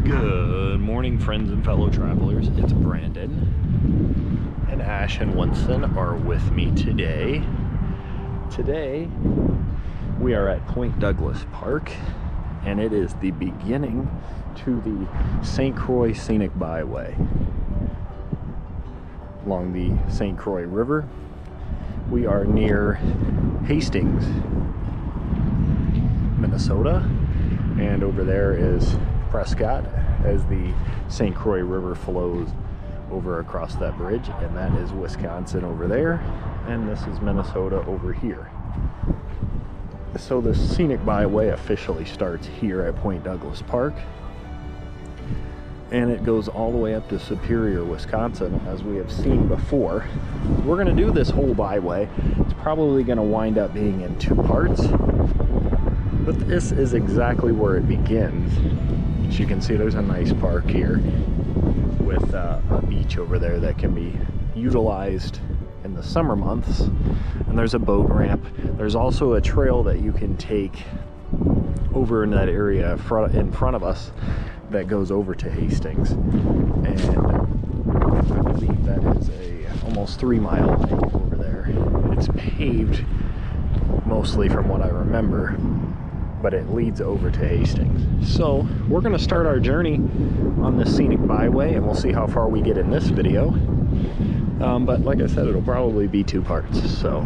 Good morning, friends and fellow travelers. It's Brandon, and Ash and Winston are with me today. Today, we are at Point Douglas Park, and it is the beginning to the St. Croix Scenic Byway along the St. Croix River. We are near Hastings, Minnesota, and over there is Prescott as the St. Croix River flows over across that bridge, and that is Wisconsin over there, and this is Minnesota over here. So the Scenic Byway officially starts here at Point Douglas Park, and it goes all the way up to Superior, Wisconsin, as we have seen before. We're going to do this whole byway. It's probably going to wind up being in two parts, but this is exactly where it begins. As you can see, there's a nice park here with a beach over there that can be utilized in the summer months, and there's a boat ramp. There's also a trail that you can take over in that area in front of us that goes over to Hastings, and I believe that is a almost 3-mile hike over there. It's paved mostly from what I remember, but it leads over to Hastings. So we're going to start our journey on the Scenic Byway, and we'll see how far we get in this video. But like I said, it'll probably be two parts. So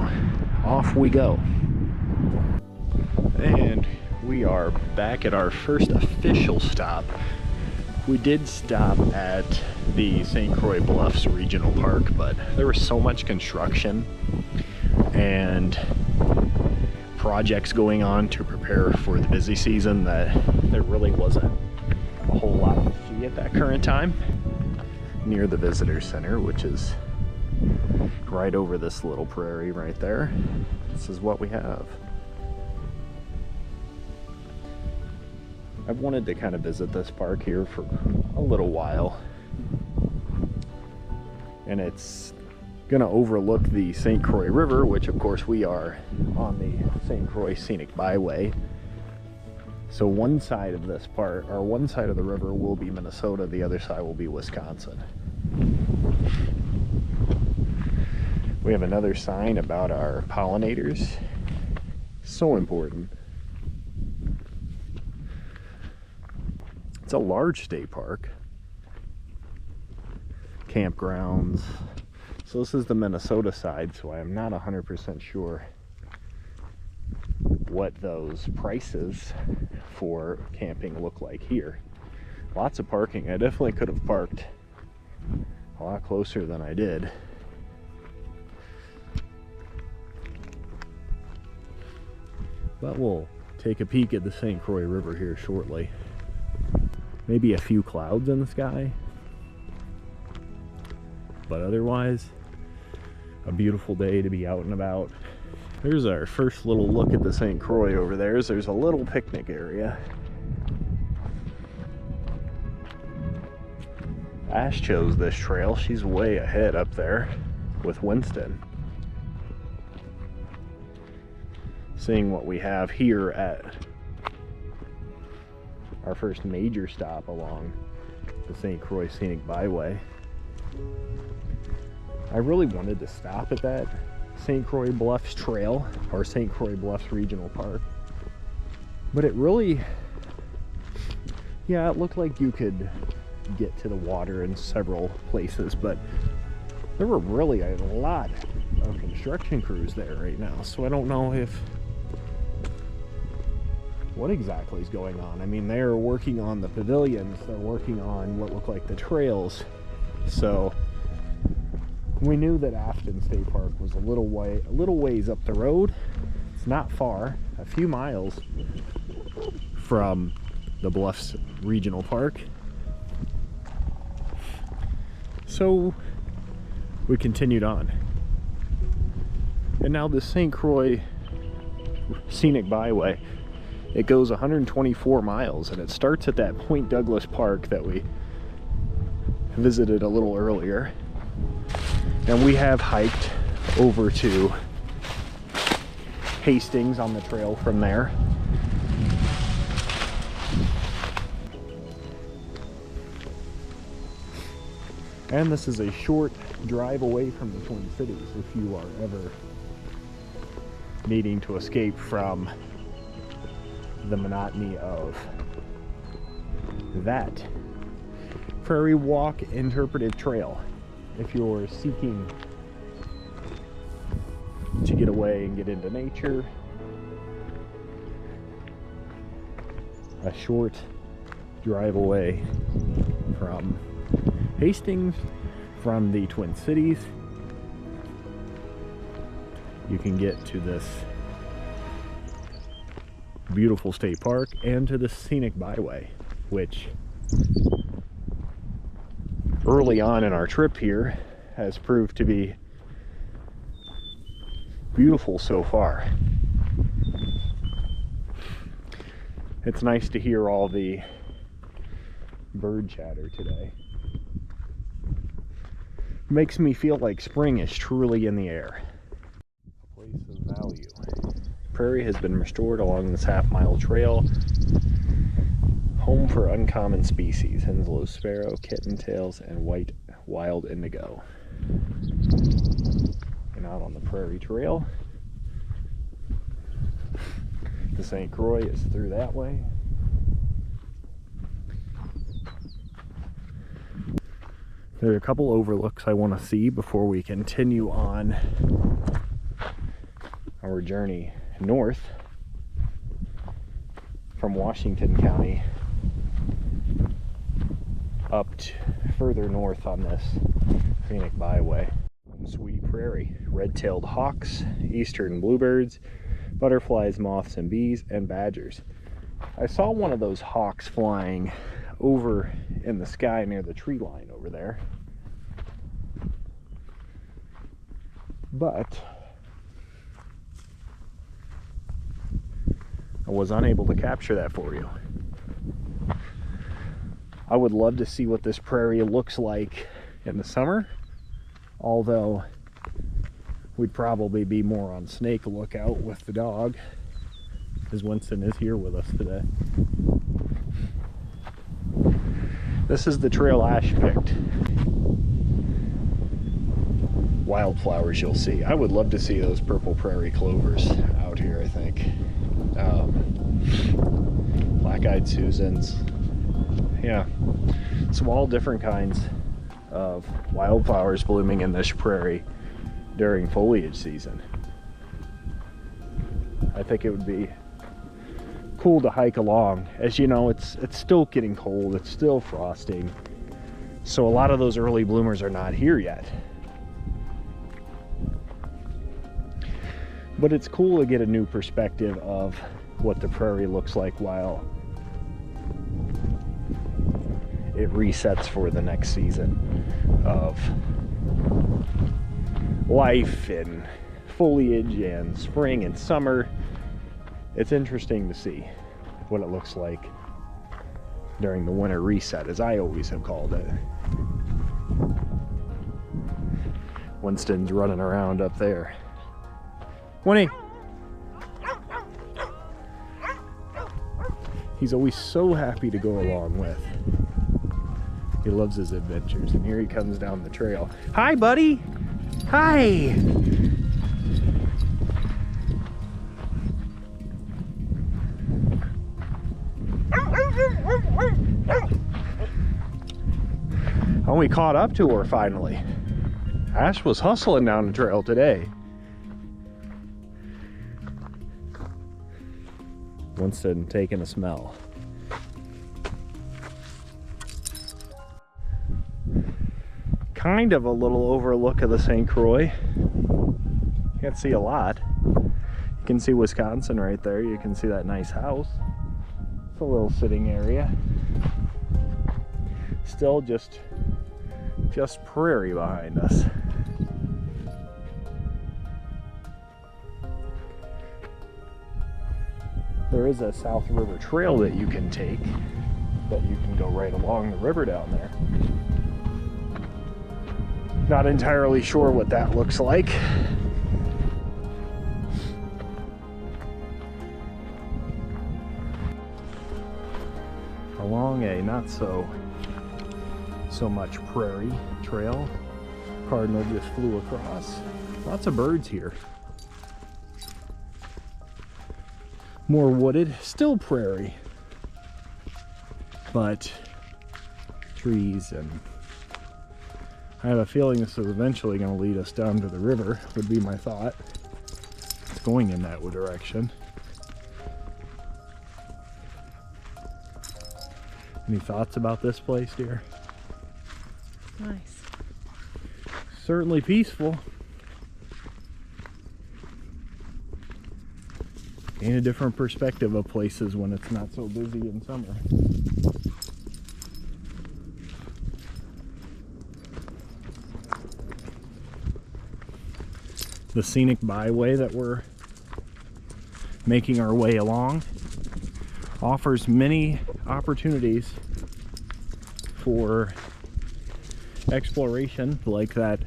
off we go. And we are back at our first official stop. We did stop at the St. Croix Bluffs Regional Park, but there was so much construction and projects going on to prepare for the busy season that there really wasn't a whole lot to see at that current time. Near the visitor center, which is right over this little prairie right there, this is what we have. I've wanted to kind of visit this park here for a little while, and it's gonna overlook the St. Croix River, which of course we are on the St. Croix Scenic Byway. So one side of this part, or one side of the river, will be Minnesota, the other side will be Wisconsin. We have another sign about our pollinators. So important. It's a large state park. Campgrounds. So this is the Minnesota side, so I'm not 100% sure what those prices for camping look like here. Lots of parking. I definitely could have parked a lot closer than I did. But we'll take a peek at the St. Croix River here shortly. Maybe a few clouds in the sky, but otherwise a beautiful day to be out and about. There's our first little look at the St. Croix over there. There's a little picnic area. Ash chose this trail. She's way ahead up there with Winston. Seeing what we have here at our first major stop along the St. Croix Scenic Byway. I really wanted to stop at that St. Croix Bluffs Trail, or St. Croix Bluffs Regional Park, but it really, yeah, it looked like you could get to the water in several places, but there were really a lot of construction crews there right now, so I don't know what exactly is going on. I mean, they're working on the pavilions, they're working on what look like the trails, so we knew that Afton State Park was a little ways up the road. It's not far, a few miles from the Bluffs Regional Park. So we continued on. And now the St. Croix Scenic Byway, it goes 124 miles, and it starts at that Point Douglas Park that we visited a little earlier. And we have hiked over to Hastings on the trail from there. And this is a short drive away from the Twin Cities if you are ever needing to escape from the monotony of that Prairie Walk Interpretive Trail. If you're seeking to get away and get into nature, a short drive away from Hastings, from the Twin Cities, you can get to this beautiful state park and to the Scenic Byway, which early on in our trip here has proved to be beautiful so far. It's nice to hear all the bird chatter today. Makes me feel like spring is truly in the air. A place of value. Prairie has been restored along this half-mile trail. Home for uncommon species: Henslow sparrow, kittentails, and white wild indigo. And out on the Prairie Trail. The St. Croix is through that way. There are a couple overlooks I want to see before we continue on our journey north from Washington County up further north on this Scenic Byway. Sweet Prairie, red-tailed hawks, eastern bluebirds, butterflies, moths and bees, and badgers. I saw one of those hawks flying over in the sky near the tree line over there, but I was unable to capture that for you. I would love to see what this prairie looks like in the summer, although we'd probably be more on snake lookout with the dog, as Winston is here with us today. This is the trail Ash picked. Wildflowers you'll see. I would love to see those purple prairie clovers out here, I think. Black-eyed Susans. Yeah, so all different kinds of wildflowers blooming in this prairie during foliage season. I think it would be cool to hike along. As you know, it's still getting cold, it's still frosting, so a lot of those early bloomers are not here yet. But it's cool to get a new perspective of what the prairie looks like while it resets for the next season of life and foliage and spring and summer. It's interesting to see what it looks like during the winter reset, as I always have called it. Winston's running around up there. Winnie! He's always so happy to go along with. He loves his adventures, and here he comes down the trail. Hi, buddy! Hi! Oh, we caught up to her finally. Ash was hustling down the trail today. Winston taking a smell. Kind of a little overlook of the St. Croix. Can't see a lot. You can see Wisconsin right there. You can see that nice house. It's a little sitting area. Still just prairie behind us. There is a South River Trail that you can take, but you can go right along the river down there. Not entirely sure what that looks like. Along a not so so much prairie trail. Cardinal just flew across. Lots of birds here. More wooded, still prairie, but trees, and I have a feeling this is eventually going to lead us down to the river, would be my thought. It's going in that direction. Any thoughts about this place, dear? Nice. Certainly peaceful. Gain a different perspective of places when it's not so busy in summer. The Scenic Byway that we're making our way along offers many opportunities for exploration, like that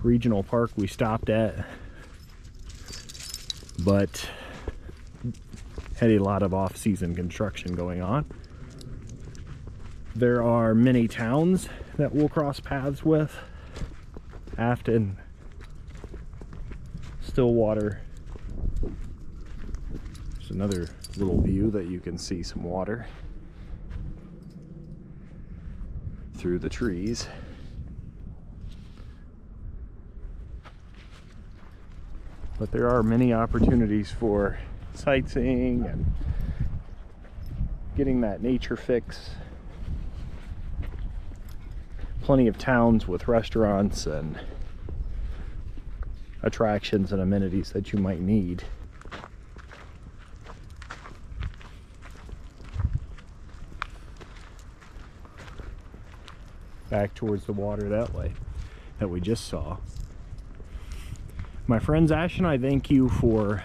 regional park we stopped at, but had a lot of off-season construction going on. There are many towns that we'll cross paths with: Afton, Stillwater. There's another little view that you can see some water through the trees. But there are many opportunities for sightseeing and getting that nature fix. Plenty of towns with restaurants and attractions and amenities that you might need. Back towards the water that way that we just saw. My friends Ash and I thank you for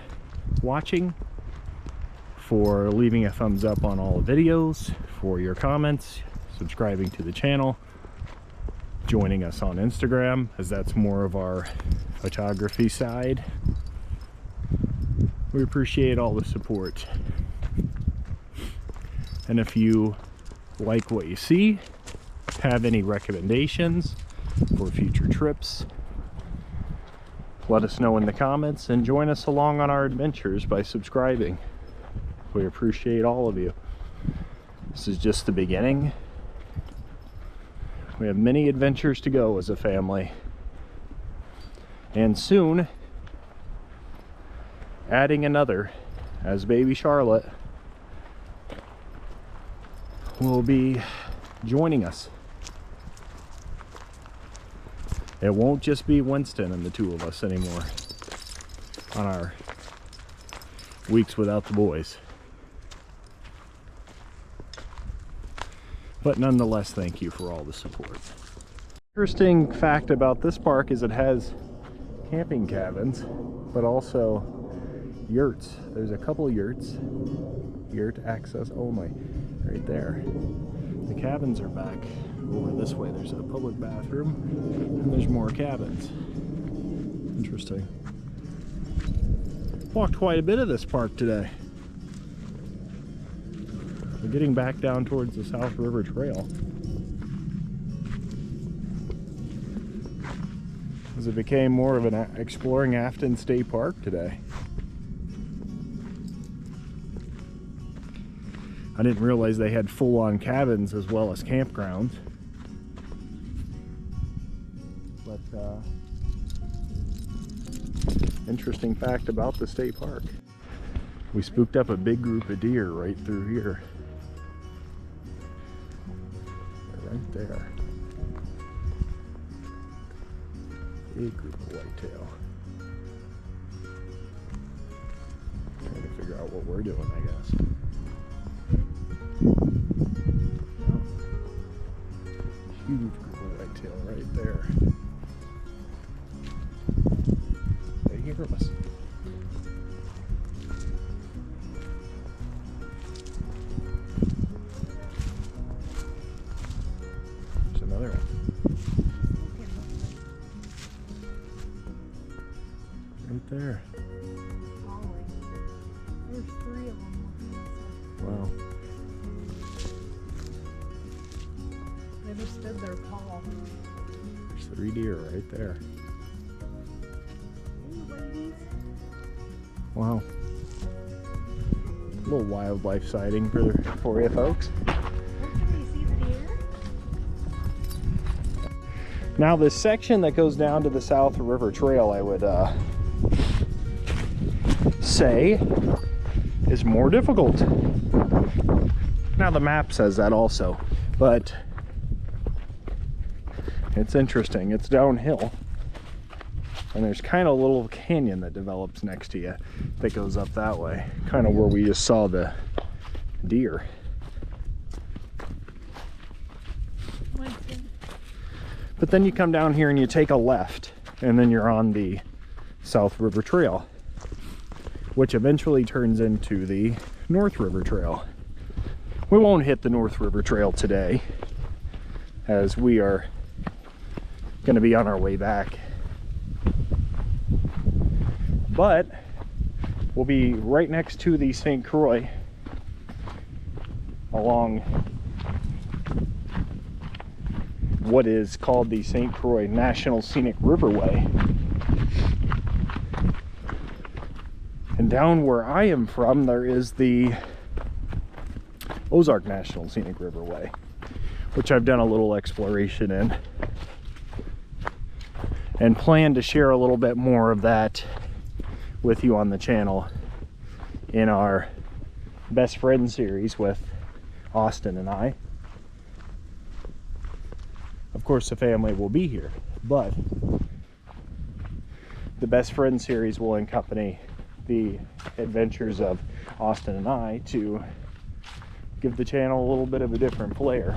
watching, for leaving a thumbs up on all the videos, for your comments, subscribing to the channel, joining us on Instagram, as that's more of our photography side. We appreciate all the support. And if you like what you see, have any recommendations for future trips, let us know in the comments, and join us along on our adventures by subscribing. We appreciate all of you. This is just the beginning. We have many adventures to go as a family, and soon adding another, as baby Charlotte will be joining us. It won't just be Winston and the two of us anymore on our weeks without the boys. But nonetheless, thank you for all the support. Interesting fact about this park is it has camping cabins, but also yurts. There's a couple yurts, yurt access only, right there. The cabins are back over this way. There's a public bathroom, and there's more cabins. Interesting. Walked quite a bit of this park today. We're getting back down towards the South River Trail, as it became more of an exploring Afton State Park today. I didn't realize they had full-on cabins as well as campgrounds. But interesting fact about the state park. We spooked up a big group of deer right through here. They're right there. Big group of whitetail. Trying to figure out what we're doing, I guess. Huge group of whitetail right there. They hear us. There's another one. Right there. There's 3 of them. Wow. They Never stood there tall. There's 3 deer right there. Hey, ladies. Wow. A little wildlife sighting for you folks. Where can we see the deer? Now this section that goes down to the South River Trail, I would say is more difficult. Now the map says that also, but it's interesting. It's downhill and there's kind of a little canyon that develops next to you that goes up that way, kind of where we just saw the deer. But then you come down here and you take a left and then you're on the South River Trail, which eventually turns into the North River Trail. We won't hit the North River Trail today as we are going to be on our way back. But we'll be right next to the St. Croix along what is called the St. Croix National Scenic Riverway. And down where I am from, there is the Ozark National Scenic Riverway, which I've done a little exploration in and plan to share a little bit more of that with you on the channel in our best friend series with Austin and I. Of course the family will be here, but the best friend series will accompany the adventures of Austin and I to give the channel a little bit of a different flair.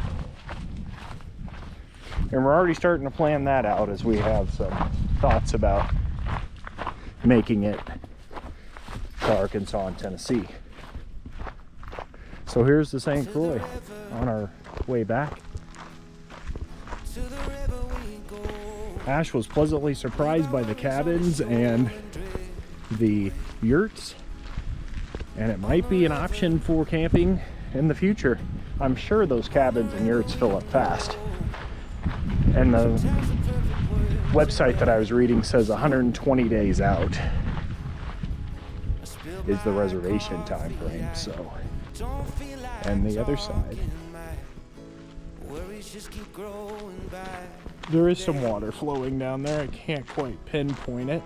And we're already starting to plan that out as we have some thoughts about making it to Arkansas and Tennessee. So here's the St. Croix on our way back. Ash was pleasantly surprised by the cabins and the yurts, and it might be an option for camping in the future. I'm sure those cabins and yurts fill up fast, and the website that I was reading says 120 days out is the reservation time frame. So, and the other side, there is some water flowing down there. I can't quite pinpoint it,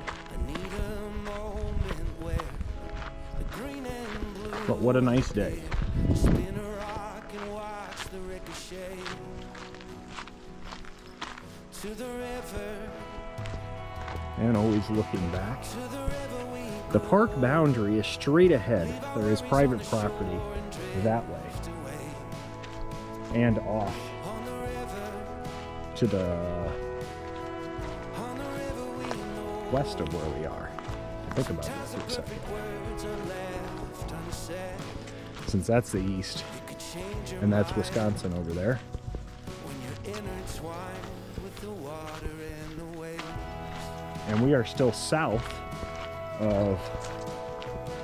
but what a nice day. And always looking back. The park boundary is straight ahead. There is private property that way and off to the west of where we are. Think about that for a second. Since that's the east, and that's Wisconsin over there. And we are still south of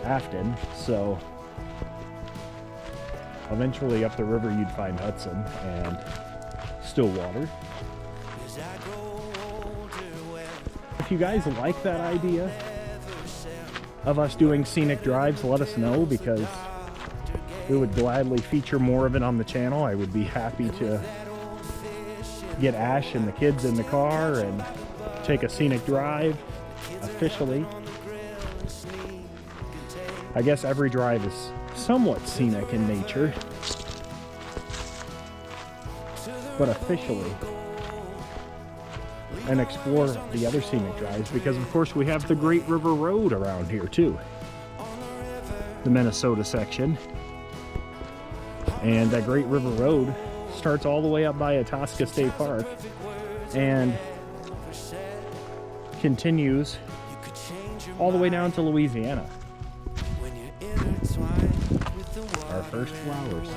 Afton, so eventually up the river you'd find Hudson and Stillwater. If you guys like that idea of us doing scenic drives, let us know, because we would gladly feature more of it on the channel. I would be happy to get Ash and the kids in the car and take a scenic drive officially. I guess every drive is somewhat scenic in nature, but officially, and explore the other scenic drives, because of course we have the Great River Road around here too, the Minnesota section. And that Great River Road starts all the way up by Itasca State Park and continues all the way down to Louisiana. Our first flowers.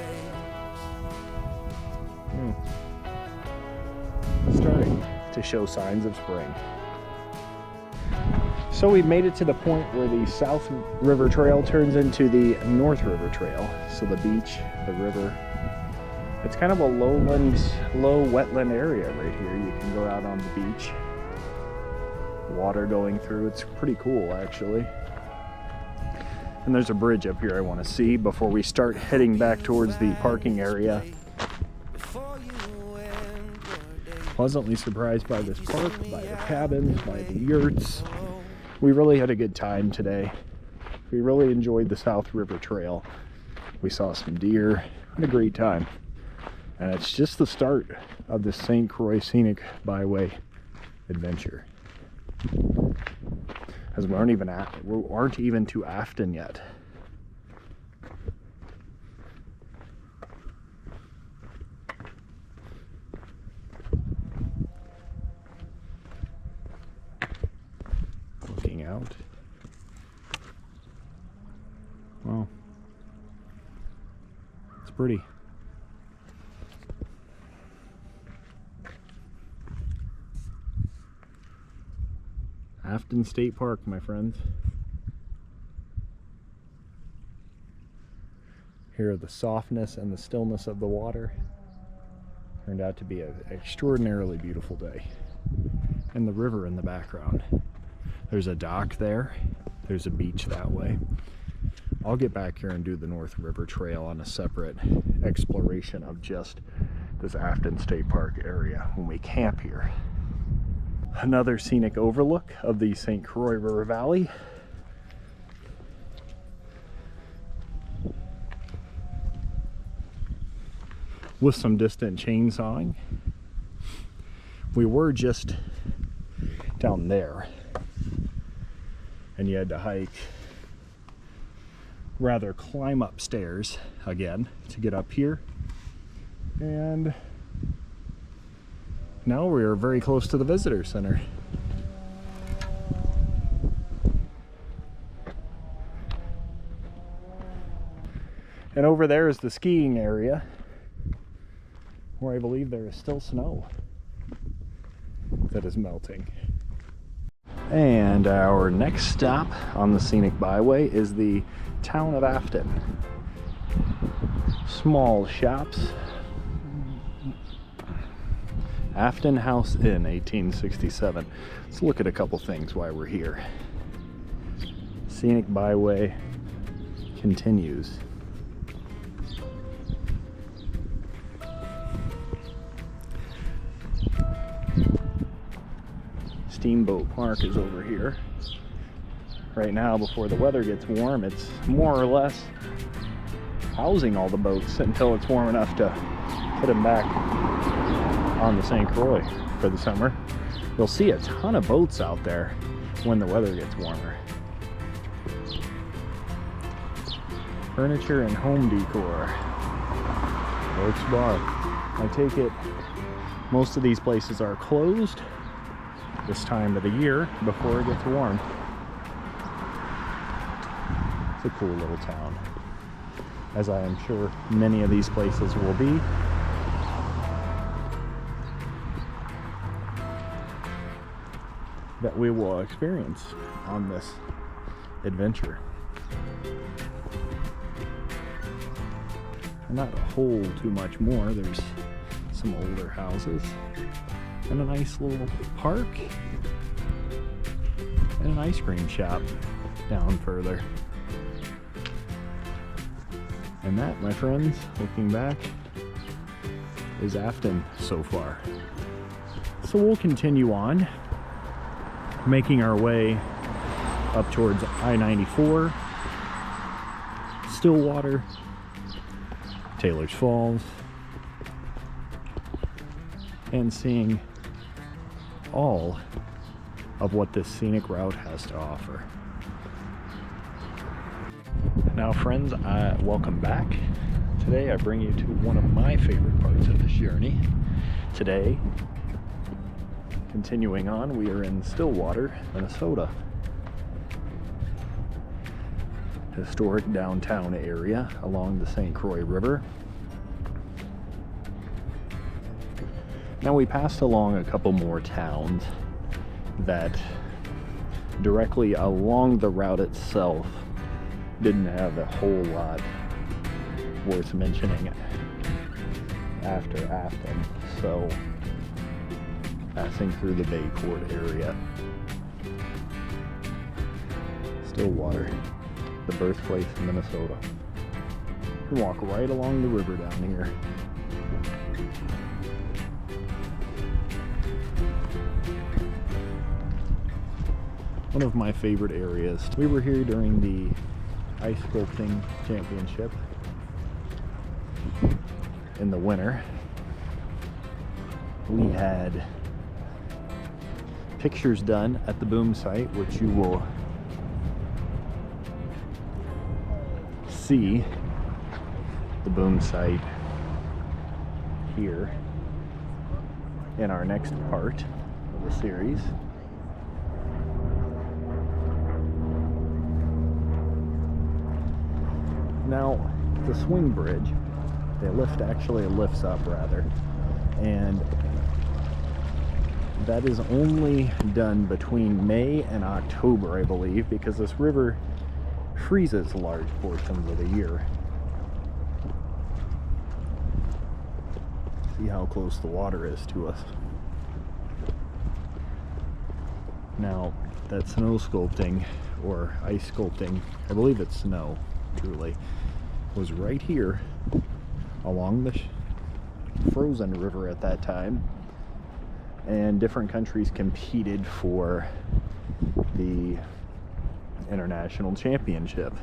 Starting to show signs of spring. So we've made it to the point where the South River Trail turns into the North River Trail. So the beach, the river, It's kind of a low wetland area right here. You can go out on the beach. Water going through. It's pretty cool, actually. And there's a bridge up here I want to see before we start heading back towards the parking area. Pleasantly surprised by this park, by the cabins, by the yurts. We really had a good time today. We really enjoyed the South River Trail. We saw some deer. Had a great time. And it's just the start of the St. Croix Scenic Byway adventure. As we aren't even to Afton yet. Looking out. Wow. It's pretty. Afton State Park, my friends. Here the softness and the stillness of the water. Turned out to be an extraordinarily beautiful day. And the river in the background. There's a dock there. There's a beach that way. I'll get back here and do the North River Trail on a separate exploration of just this Afton State Park area when we camp here. Another scenic overlook of the St. Croix River Valley. With some distant chainsawing. We were just down there, and you had to hike, rather climb upstairs again to get up here. And now we are very close to the visitor center. And over there is the skiing area, where I believe there is still snow that is melting. And our next stop on the Scenic Byway is the town of Afton. Small shops. Afton House Inn, 1867. Let's look at a couple things while we're here. Scenic Byway continues. Steamboat Park is over here. Right now, before the weather gets warm, it's more or less housing all the boats until it's warm enough to put them back on the St. Croix for the summer. You'll see a ton of boats out there when the weather gets warmer. Furniture and home decor. Works bar. I take it most of these places are closed this time of the year before it gets warm. It's a cool little town, as I am sure many of these places will be. That we will experience on this adventure. And not a whole too much more. There's some older houses and a nice little park and an ice cream shop down further. And that, my friends, looking back, is Afton so far. So we'll continue on, making our way up towards I-94, Stillwater, Taylor's Falls, and seeing all of what this scenic route has to offer. Now friends, welcome back. Today I bring you to one of my favorite parts of this journey. Today, continuing on, we are in Stillwater, Minnesota. Historic downtown area along the St. Croix River. Now we passed along a couple more towns that directly along the route itself didn't have a whole lot worth mentioning. after Afton, so passing through the Bayport area. Stillwater, the birthplace of Minnesota. You can walk right along the river down here. One of my favorite areas. We were here during the ice sculpting championship in the winter. We had pictures done at the boom site, which you will see the boom site here in our next part of the series. Now, the swing bridge, it lifts up rather, and that is only done between May and October, I believe, because this river freezes large portions of the year. See how close the water is to us. Now, that snow sculpting, or ice sculpting, I believe it's snow, truly, was right here along the frozen river at that time, and different countries competed for the international championship.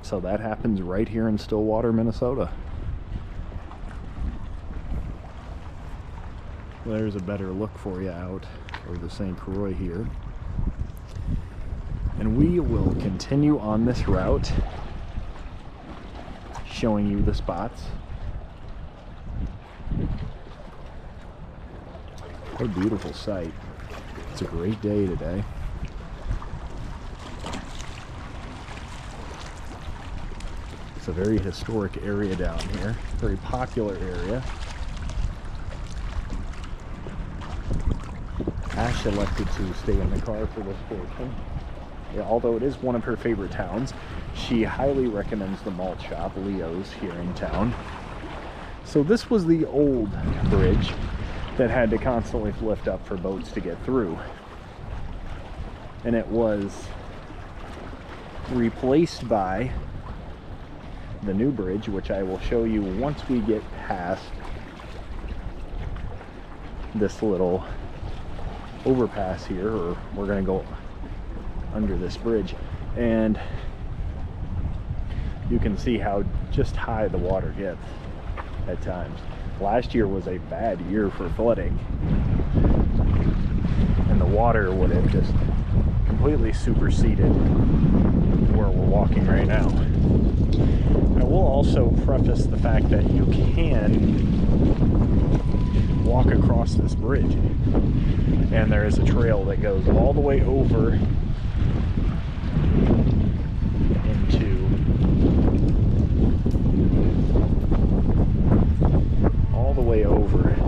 So that happens right here in Stillwater, Minnesota. There's a better look for you out over the St. Croix here. And we will continue on this route, showing you the spots. What a beautiful sight. It's a great day today. It's a very historic area down here, very popular area. Ash elected to stay in the car for this portion. Yeah, although it is one of her favorite towns, she highly recommends the malt shop, Leo's, here in town. So this was the old bridge that had to constantly lift up for boats to get through. And it was replaced by the new bridge, which I will show you once we get past this little overpass here, or we're going to go under this bridge, and you can see how just high the water gets at times. Last year was a bad year for flooding, and the water would have just completely superseded where we're walking right now. I will also preface the fact that you can walk across this bridge, and there is a trail that goes all the way over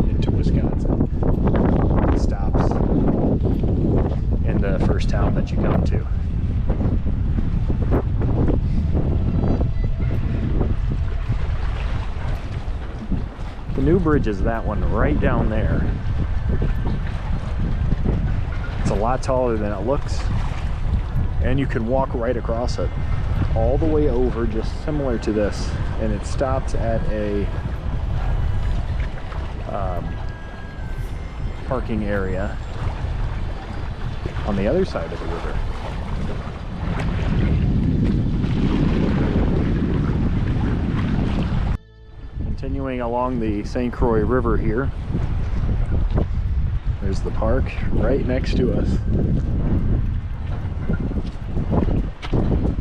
into Wisconsin. It stops in the first town that you come to. The new bridge is that one right down there. It's a lot taller than it looks, and you can walk right across it all the way over, just similar to this, and it stops at a parking area on the other side of the river. Continuing along the St. Croix River here, there's the park right next to us.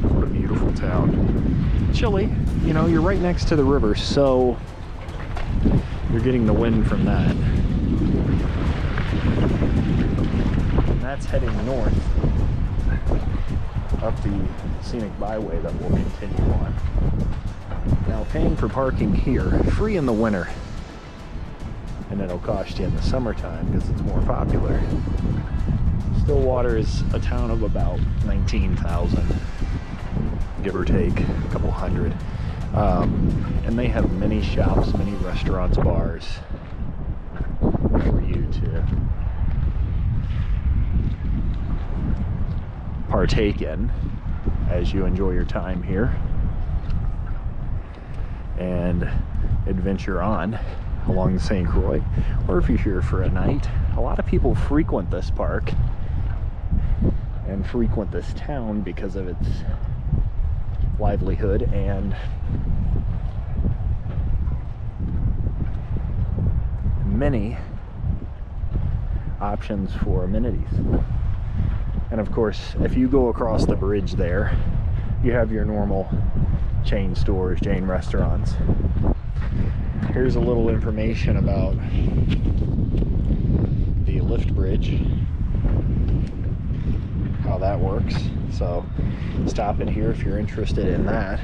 What a beautiful town. Chilly, you know, you're right next to the river, so you're getting the wind from that. And that's heading north up the Scenic Byway that we'll continue on. Now, paying for parking here, free in the winter, and it'll cost you in the summertime because it's more popular. Stillwater is a town of about 19,000, give or take a couple hundred. And they have many shops, many restaurants, bars for you to partake in as you enjoy your time here and adventure on along the St. Croix, or if you're here for a night. A lot of people frequent this park and frequent this town because of its livelihood and many options for amenities. And of course, if you go across the bridge there, you have your normal chain stores, chain restaurants. Here's a little information about the lift bridge, how that works. So stop in here if you're interested in that.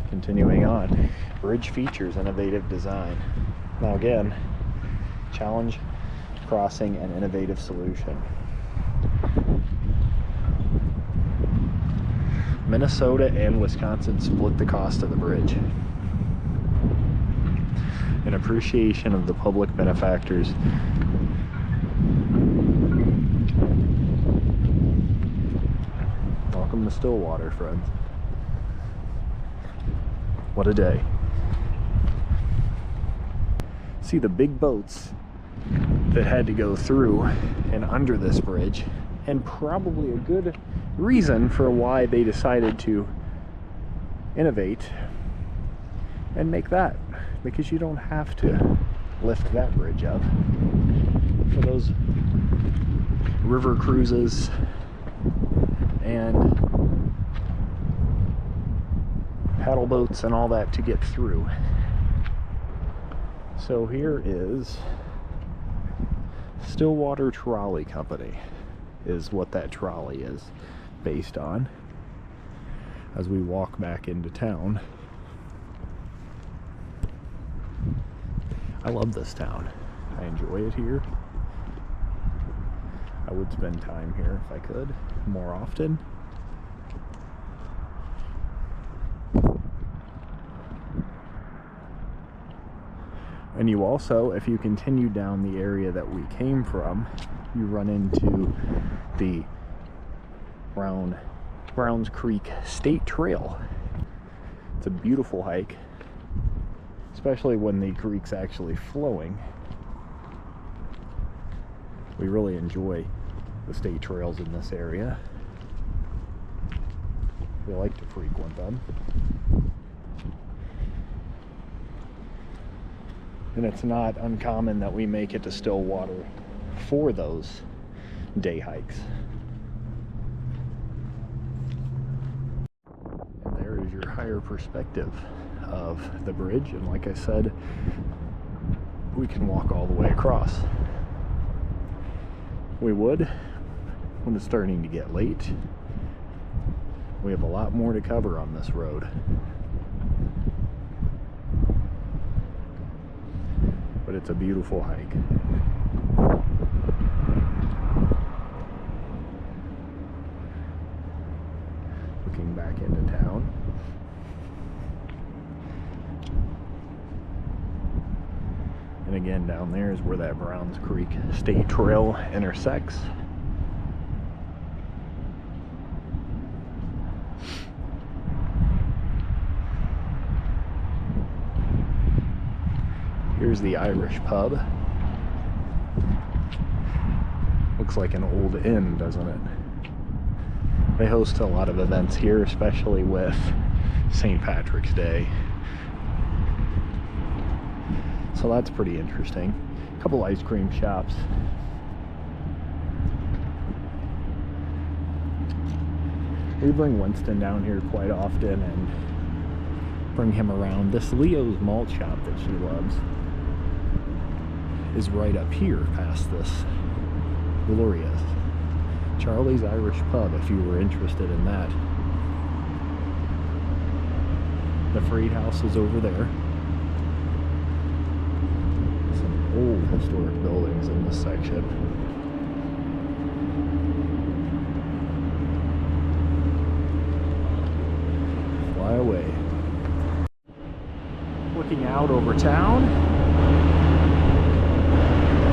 Continuing on, bridge features innovative design. Now again, challenge, crossing, and innovative solution. Minnesota and Wisconsin split the cost of the bridge. In appreciation of the public benefactors. Welcome to Stillwater, friends. What a day. See the big boats that had to go through and under this bridge, and probably a good reason for why they decided to innovate and make that, because you don't have to lift that bridge up. For those river cruises and paddle boats and all that to get through. So here is Stillwater Trolley Company, is what that trolley is based on, as we walk back into town. I love this town. I enjoy it here. I would spend time here if I could more often. And you also, if you continue down the area that we came from, you run into the Browns Creek State Trail. It's a beautiful hike, especially when the creek's actually flowing. We really enjoy the state trails in this area. We like to frequent them. And it's not uncommon that we make it to Stillwater for those day hikes. And there is your higher perspective of the bridge, and like I said, we can walk all the way across. We would when it's starting to get late. We have a lot more to cover on this road. But it's a beautiful hike. Looking back into town. And again, down there is where that Browns Creek State Trail intersects. Here's the Irish pub. Looks like an old inn, doesn't it? They host a lot of events here, especially with St. Patrick's Day. So that's pretty interesting. A couple ice cream shops. We bring Winston down here quite often and bring him around. This Leo's malt shop that she loves is right up here past this glorious Charlie's Irish Pub, if you were interested in that. The freight house is over there. Some old historic buildings in this section. Byway. Looking out over town.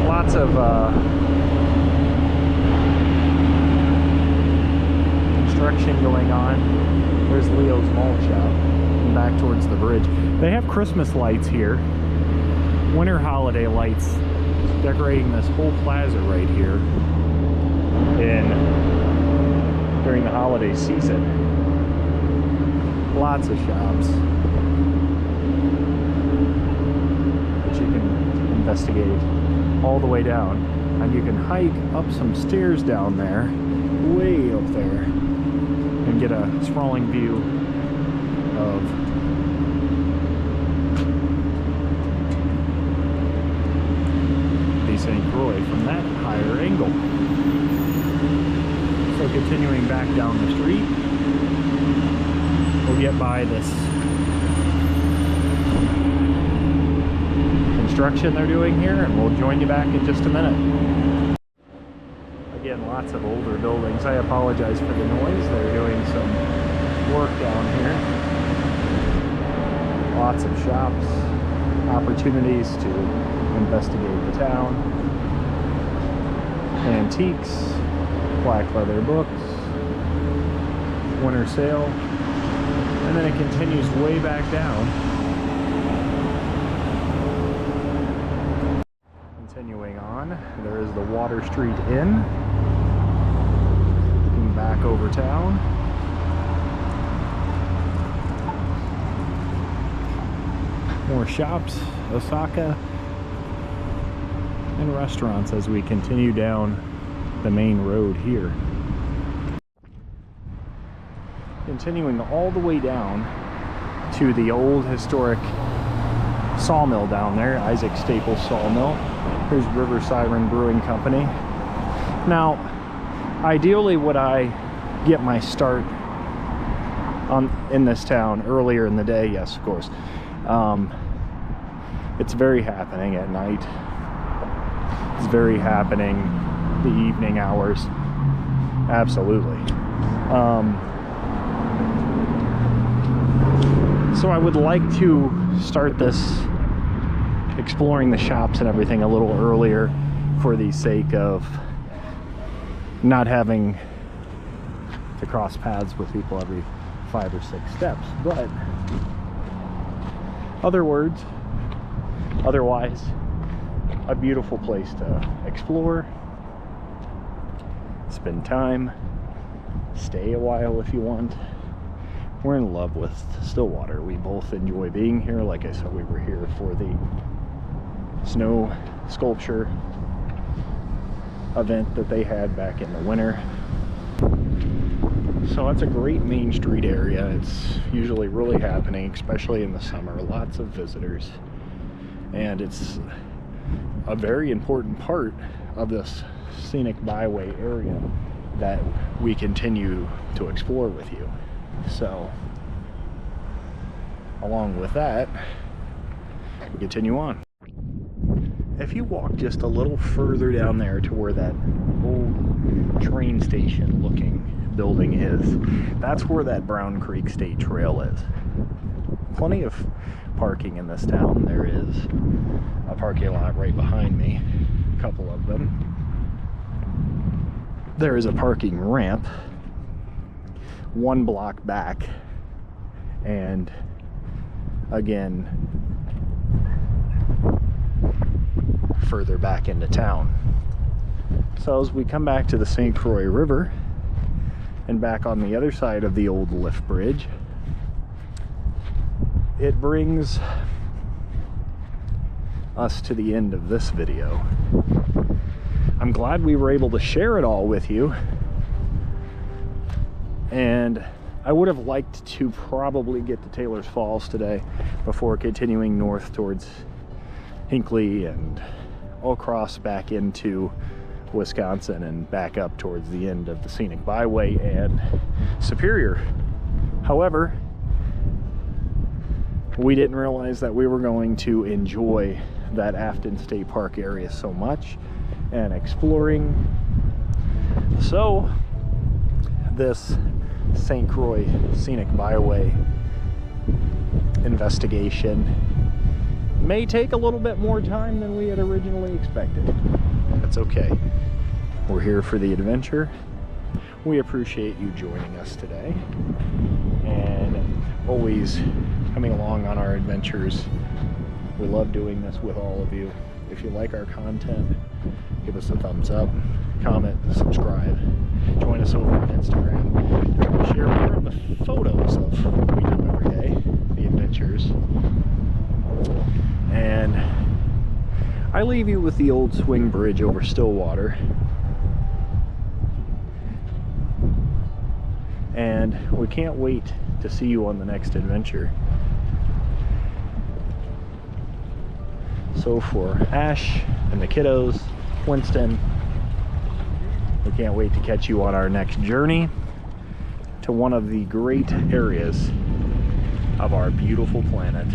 Lots of construction going on. There's Leo's Malt Shop and back towards the bridge. They have Christmas lights here. Winter holiday lights decorating this whole plaza right here during the holiday season. Lots of shops that you can investigate all the way down, and you can hike up some stairs down there, way up there, and get a sprawling view of the St. Croix from that higher angle. So continuing back down the street, we'll get by this construction they're doing here, and we'll join you back in just a minute. Again, lots of older buildings. I apologize for the noise. They're doing some work down here. Lots of shops, opportunities to investigate the town. Antiques, black leather books, winter sale, and then it continues way back down. Continuing on, there is the Water Street Inn. Looking back over town. More shops, Osaka, and restaurants as we continue down the main road here. Continuing all the way down to the old historic sawmill down there, Isaac Staples Sawmill. Here's River Siren Brewing Company. Now, ideally would I get my start in this town earlier in the day? Yes, of course. It's very happening at night. It's very happening the evening hours. Absolutely. So I would like to start this exploring the shops and everything a little earlier for the sake of not having to cross paths with people every 5 or 6 steps. But otherwise, a beautiful place to explore, spend time, stay a while if you want. We're in love with Stillwater. We both enjoy being here. Like I said, we were here for the snow sculpture event that they had back in the winter. So that's a great Main Street area. It's usually really happening, especially in the summer. Lots of visitors. And it's a very important part of this Scenic Byway area that we continue to explore with you. So, along with that, we continue on. If you walk just a little further down there to where that old train station looking building is, that's where that Brown Creek State Trail is. Plenty of parking in this town. There is a parking lot right behind me, a couple of them. There is a parking ramp 1 block back, and again further back into town. So as we come back to the St. Croix River and back on the other side of the old lift bridge, it brings us to the end of this video. I'm glad we were able to share it all with you, and I would have liked to probably get to Taylor's Falls today before continuing north towards Hinckley and across back into Wisconsin and back up towards the end of the Scenic Byway and Superior. However, we didn't realize that we were going to enjoy that Afton State Park area so much and exploring. So this St. Croix Scenic Byway investigation may take a little bit more time than we had originally expected. That's okay. We're here for the adventure. We appreciate you joining us today and always coming along on our adventures. We love doing this with all of you. If you like our content, give us a thumbs up, comment, subscribe. Join us over on Instagram. Share more of the photos of what we do every day, the adventures. And I leave you with the old swing bridge over Stillwater. And we can't wait to see you on the next adventure. So for Ash and the kiddos, Winston, we can't wait to catch you on our next journey to one of the great areas of our beautiful planet.